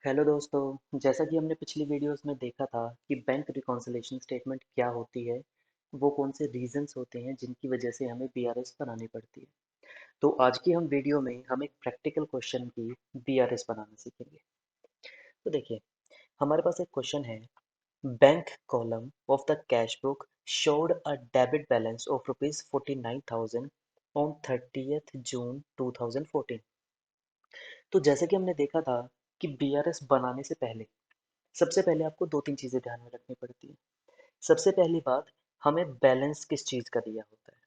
Hello दोस्तों, जैसा कि हमने पिछली वीडियोस में देखा था कि बैंक रिकॉन्सिलेशन स्टेटमेंट क्या होती है, वो कौन से रीजंस होते हैं जिनकी वजह से हमें बीआरएस बनानी पड़ती है। तो आज की हम वीडियो में हम एक प्रैक्टिकल क्वेश्चन की बीआरएस बनाना सीखेंगे। तो देखिए, हमारे पास एक क्वेश्चन है। Bank column of the cash book showed a debit balance of rupees 49,000 on 30th June 2014। तो जैसे कि हमने देखा था कि बीआरएस बनाने से पहले सबसे पहले आपको दो तीन चीज़ें ध्यान में रखनी पड़ती है। सबसे पहली बात, हमें बैलेंस किस चीज़ का दिया होता है।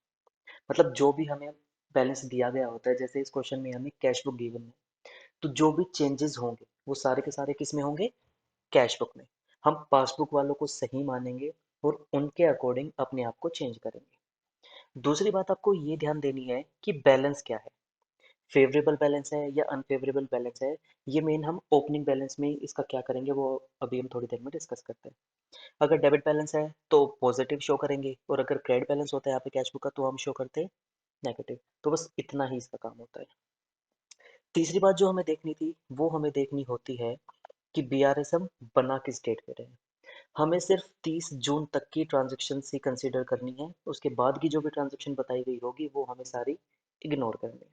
मतलब जो भी हमें बैलेंस दिया गया होता है, जैसे इस क्वेश्चन में हमें कैश बुक गिवन है, तो जो भी चेंजेस होंगे वो सारे के सारे किस में होंगे, कैश बुक में। हम पासबुक वालों को सही मानेंगे और उनके अकॉर्डिंग अपने आप को चेंज करेंगे। दूसरी बात आपको ये ध्यान देनी है कि बैलेंस क्या है, फेवरेबल बैलेंस है या अनफेवरेबल बैलेंस है। ये मेन हम ओपनिंग बैलेंस में इसका क्या करेंगे वो अभी हम थोड़ी देर में डिस्कस करते हैं। अगर डेबिट बैलेंस है तो पॉजिटिव शो करेंगे, और अगर क्रेडिट बैलेंस होता है यहाँ पे कैश बुक का तो हम शो करते हैं नेगेटिव। तो बस इतना ही इसका काम होता है। तीसरी बात जो हमें देखनी थी वो हमें देखनी होती है कि बीआरएस हम बना किस डेट पे रहे हैं। हमें सिर्फ 30 जून तक की ट्रांजेक्शन ही कंसीडर करनी है, उसके बाद की जो भी ट्रांजेक्शन बताई गई होगी वो हमें सारी इग्नोर करनी है।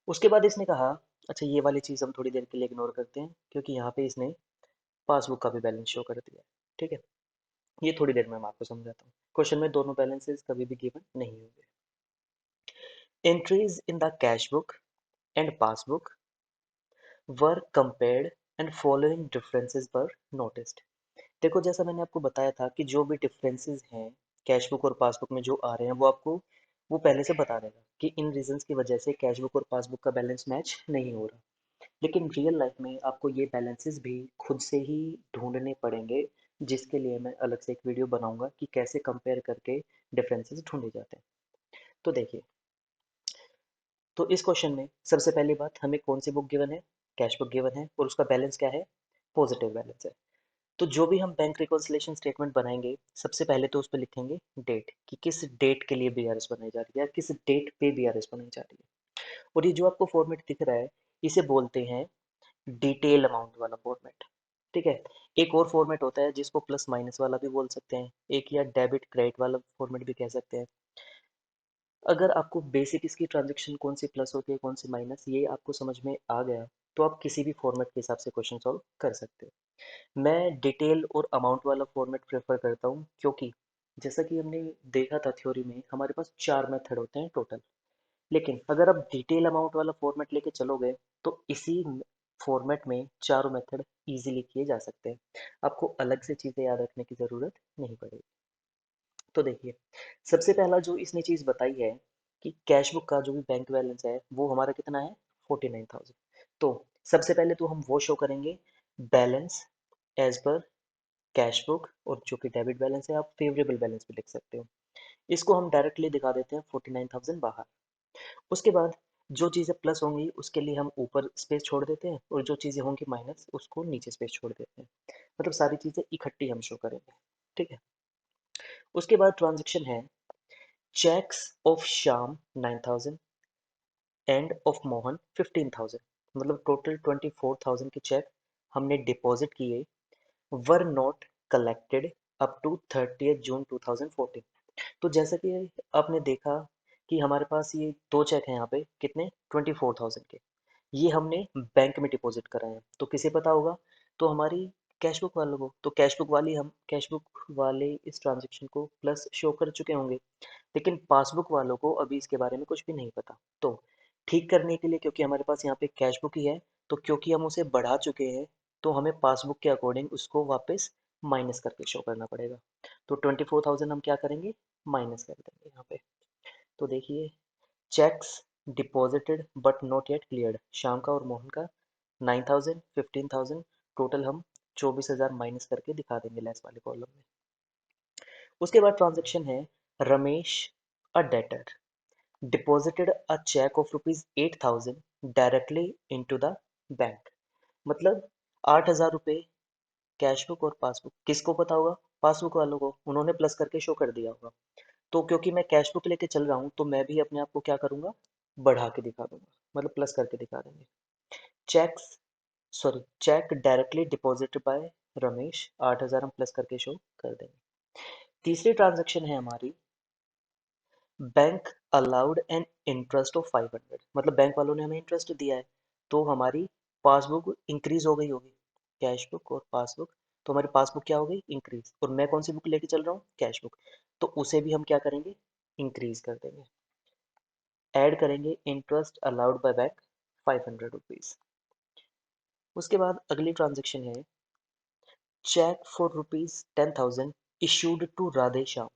उसके बाद इसने कहा, अच्छा ये वाली चीज़ हम थोड़ी देर के लिए इग्नोर करते हैं क्योंकि यहाँ पे इसने पासबुक का भी बैलेंस शो कर दिया है। ठीक है, ये थोड़ी देर में मैं आपको समझाता हूँ। क्वेश्चन में दोनों बैलेंसेस कभी भी गिवन नहीं होंगे। Entries in the cash book and passbook were compared and following differences were noticed. देखो, जैसा मैंने आपको बताया था कि जो भी डिफरेंसेस हैं कैश बुक और पासबुक में जो आ रहे हैं वो पहले से बता देगा कि इन रीजंस की वजह से कैश बुक और पासबुक का बैलेंस मैच नहीं हो रहा। लेकिन रियल लाइफ में आपको ये बैलेंसेस भी खुद से ही ढूंढने पड़ेंगे, जिसके लिए मैं अलग से एक वीडियो बनाऊंगा कि कैसे कंपेयर करके डिफरेंसेस ढूंढे जाते हैं। तो देखिए, तो इस क्वेश्चन में सबसे पहली बात, हमें कौन सी बुक गिवन है, कैश बुक गिवन है और उसका बैलेंस क्या है, पॉजिटिव बैलेंस है। तो जो भी हम बैंक रिकॉन्सिलेशन स्टेटमेंट बनाएंगे सबसे पहले तो उस पर लिखेंगे डेट, कि किस डेट के लिए बीआरएस बनाई जा रही है या किस डेट पे बीआरएस बनाई जा रही है। और ये जो आपको फॉर्मेट दिख रहा है इसे बोलते हैं डिटेल अमाउंट वाला फॉर्मेट। ठीक है, एक और फॉर्मेट होता है जिसको प्लस माइनस वाला भी बोल सकते हैं, एक या डेबिट क्रेडिट वाला फॉर्मेट भी कह सकते हैं। अगर आपको बेसिक इसकी ट्रांजेक्शन कौन सी प्लस होती है कौन सी माइनस ये आपको समझ में आ गया, तो आप किसी भी फॉर्मेट के हिसाब से क्वेश्चन सॉल्व कर सकते हो। मैं डिटेल और अमाउंट वाला फॉर्मेट प्रेफर करता हूँ क्योंकि जैसा कि हमने देखा था थ्योरी में, हमारे पास चार मेथड होते हैं टोटल। लेकिन अगर आप डिटेल अमाउंट वाला फॉर्मेट लेके चलोगे तो इसी फॉर्मेट में चारों मेथड इजीली किए जा सकते हैं। आपको अलग से चीज़ें याद रखने की ज़रूरत नहीं पड़ेगी। तो देखिए, सबसे पहला जो इसने चीज़ बताई है कि कैश बुक का जो भी बैंक बैलेंस है वो हमारा कितना है, 49,000। तो सबसे पहले तो हम वो शो करेंगे balance as per cash book, और जो कि डेबिट बैलेंस है आप फेवरेबल बैलेंस भी लिख सकते हो। इसको हम डायरेक्टली दिखा देते हैं 49,000 बाहर। उसके बाद जो चीज़ें प्लस होंगी उसके लिए हम ऊपर स्पेस छोड़ देते हैं, और जो चीज़ें होंगी माइनस उसको नीचे स्पेस छोड़ देते हैं। मतलब सारी चीज़ें इकट्ठी हम शो करेंगे। ठीक है, उसके बाद ट्रांजेक्शन है cheques of Shyam 9,000 and of Mohan 15,000। मतलब टोटल 24,000 के चेक हमने डिपॉजिट किए, were not collected up to 30th June 2014। तो जैसा कि आपने देखा कि हमारे पास ये दो चेक हैं यहाँ पे, कितने, 24,000 के। ये हमने बैंक में डिपॉजिट कराए हैं, तो किसे पता होगा, तो हमारी कैश बुक वालों को। तो कैश बुक वाले इस ट्रांजेक्शन को प्लस शो कर चुके होंगे, लेकिन पासबुक वालों को अभी इसके बारे में कुछ भी नहीं पता। तो ठीक करने के लिए, क्योंकि हमारे पास यहाँ पे कैश बुक ही है, तो क्योंकि हम उसे बढ़ा चुके हैं तो हमें पासबुक के अकॉर्डिंग उसको वापस माइनस करके शो करना पड़ेगा। तो 24,000 हम क्या करेंगे, माइनस कर देंगे यहाँ पे। तो देखिए, checks deposited but not yet cleared, Shyam का और मोहन का 9,000 15,000, टोटल हम 24,000 माइनस करके दिखा देंगे लेस वाले कॉलम में। उसके बाद ट्रांजेक्शन है Ramesh a debtor deposited a cheque of rupees 8,000 directly into the bank. मतलब 8,000 रुपये कैश बुक और पासबुक, किसको पता होगा, पासबुक वालों को, उन्होंने प्लस करके शो कर दिया होगा। तो क्योंकि मैं कैश बुक लेके चल रहा हूँ तो मैं भी अपने आप को क्या करूंगा, बढ़ा के दिखा दूंगा, मतलब प्लस करके दिखा देंगे। Cheques sorry, cheque directly deposited by Ramesh, 8,000 हम प्लस करके शो कर देंगे। तीसरी ट्रांजैक्शन है हमारी, bank allowed an interest of 500, मतलब बैंक वालों ने हमें इंटरेस्ट दिया है, तो हमारी पासबुक इंक्रीज हो गई होगी, कैश बुक और पासबुक। तो हमारी पासबुक क्या हो गई, इंक्रीज, और मैं कौन सी बुक लेके चल रहा हूँ, कैश बुक, तो उसे भी हम क्या करेंगे, इंक्रीज कर देंगे। ऐड करेंगे interest allowed by bank 500 rupees. उसके बाद अगली ट्रांजेक्शन है, check for rupees 10,000 issued to Radhe Shyam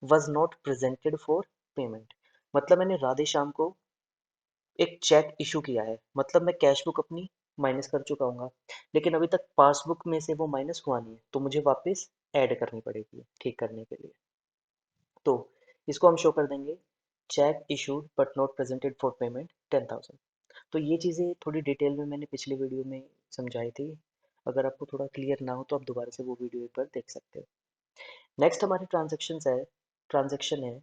was not presented for payment. मतलब मैंने राधे श्याम को एक चेक इशू किया है, मतलब मैं कैश बुक अपनी माइनस कर चुका हूँ, लेकिन अभी तक पासबुक में से वो माइनस हुआ नहीं है, तो मुझे वापस ऐड करनी पड़ेगी ठीक करने के लिए। तो इसको हम शो कर देंगे, check issued but not presented for payment 10,000। तो ये चीज़ें थोड़ी डिटेल में मैंने पिछली वीडियो में समझाई थी, अगर आपको थोड़ा क्लियर ना हो तो आप दोबारा से वो वीडियो एक बार देख सकते हो। नेक्स्ट हमारी ट्रांजेक्शन है,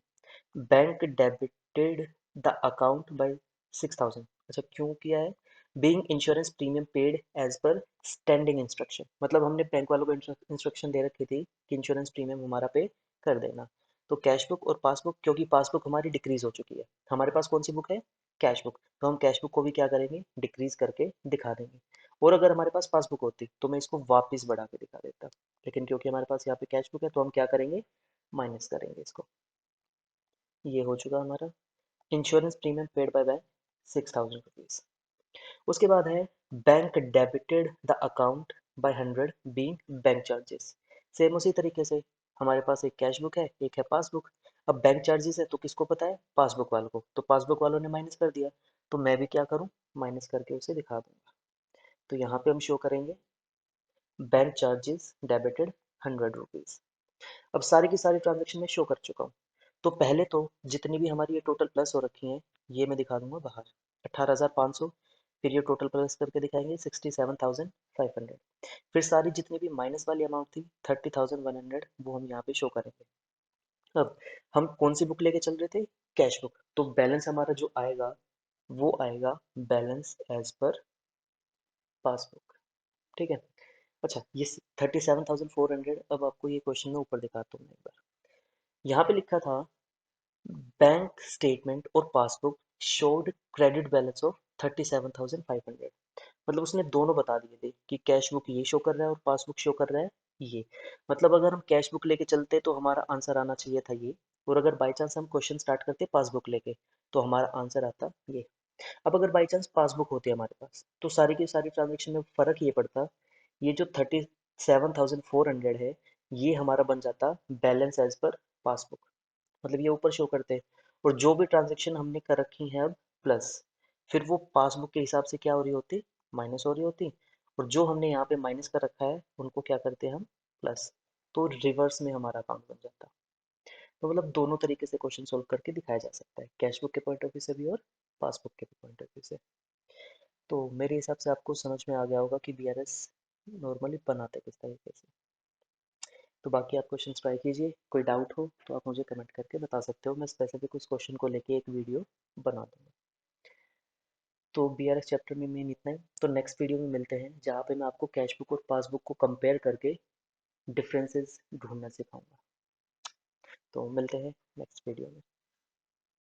bank debited the account by 6,000। अच्छा, क्यों किया है, being insurance premium paid as per standing instruction, मतलब हमने बैंक वालों को इंस्ट्रक्शन दे रखी थी कि इंश्योरेंस प्रीमियम हमारा पे कर देना। तो कैश बुक और पासबुक, क्योंकि पासबुक हमारी डिक्रीज हो चुकी है, हमारे पास कौन सी बुक है, कैश बुक, तो हम कैश बुक को भी क्या करेंगे, डिक्रीज करके दिखा देंगे। और अगर हमारे पास पासबुक होती तो मैं इसको वापस बढ़ा के दिखा देता, लेकिन क्योंकि हमारे पास यहाँ पे कैश बुक है तो हम क्या करेंगे, माइनस करेंगे इसको। ये हो चुका हमारा insurance premium paid by bank 6,000 rupees. उसके बाद है, bank debited the account bye 100 being bank charges. Same उसी तरीके से हमारे पास एक कैश बुक है, एक है पासबुक। अब बैंक चार्जेस है तो किसको पता है, पासबुक वालों को, तो पासबुक वालों ने माइनस कर दिया, तो मैं भी क्या करूं, माइनस करके उसे दिखा दूंगा। तो यहाँ पे हम शो करेंगे बैंक चार्जेस डेबिटेड 100 रुपीज। अब सारी की सारी ट्रांजेक्शन में शो कर चुका हूँ। तो पहले तो जितनी भी हमारी ये टोटल प्लस हो रखी हैं, ये मैं दिखा दूंगा बाहर, 18,500, फिर ये टोटल प्लस करके दिखाएंगे 67,500, फिर सारी जितनी भी माइनस वाली अमाउंट थी 30,100, वो हम यहाँ पे शो करेंगे। अब हम कौन सी बुक लेके चल रहे थे, कैश बुक, तो बैलेंस हमारा जो आएगा वो आएगा बैलेंस एज पर पासबुक। ठीक है। अच्छा, ये 37,400, अब आपको ये क्वेश्चन में ऊपर दिखाता हूँ मैं एक बार। यहाँ पे लिखा था, बैंक स्टेटमेंट और passbook showed credit balance of 37,500। मतलब उसने दोनों बता दिए थे कि कैश बुक ये शो कर रहा है और पासबुक शो कर रहा है ये। मतलब अगर हम कैश बुक लेके चलते तो हमारा आंसर आना चाहिए था ये, और अगर बाई चांस हम क्वेश्चन स्टार्ट करते पासबुक लेके तो हमारा आंसर आता ये। अब अगर बाई चांस पासबुक होती है हमारे पास तो सारी की सारी ट्रांजेक्शन में फ़र्क ये पड़ता, ये जो 37,400 है ये हमारा बन जाता बैलेंस एज पर पासबुक, मतलब ये ऊपर शो करते हैं। और जो भी ट्रांजेक्शन हमने कर रखी है अब प्लस, फिर वो पासबुक के हिसाब से क्या हो रही होती, माइनस हो रही होती, और जो हमने यहाँ पे माइनस कर रखा है उनको क्या करते हैं हम, प्लस। तो रिवर्स में हमारा अकाउंट बन जाता। तो मतलब दोनों तरीके से क्वेश्चन सोल्व करके दिखाया जा सकता है, कैश बुक के पॉइंट ऑफ व्यू से भी और पासबुक के पॉइंट ऑफ व्यू से। तो मेरे हिसाब से आपको समझ में आ गया होगा कि बीआरएस नॉर्मली बनाते किस तरीके से। तो बाकी आप क्वेश्चन ट्राई कीजिए, कोई डाउट हो तो आप मुझे कमेंट करके बता सकते हो, मैं स्पेसिफिक उस क्वेश्चन को लेके एक वीडियो बना दूंगा। तो बीआरएस चैप्टर में मेन इतना है, तो नेक्स्ट वीडियो में मिलते हैं जहाँ पे मैं आपको कैश बुक और पासबुक को कंपेयर करके डिफरेंसेस ढूंढना सिखाऊंगा। तो मिलते हैं नेक्स्ट वीडियो में।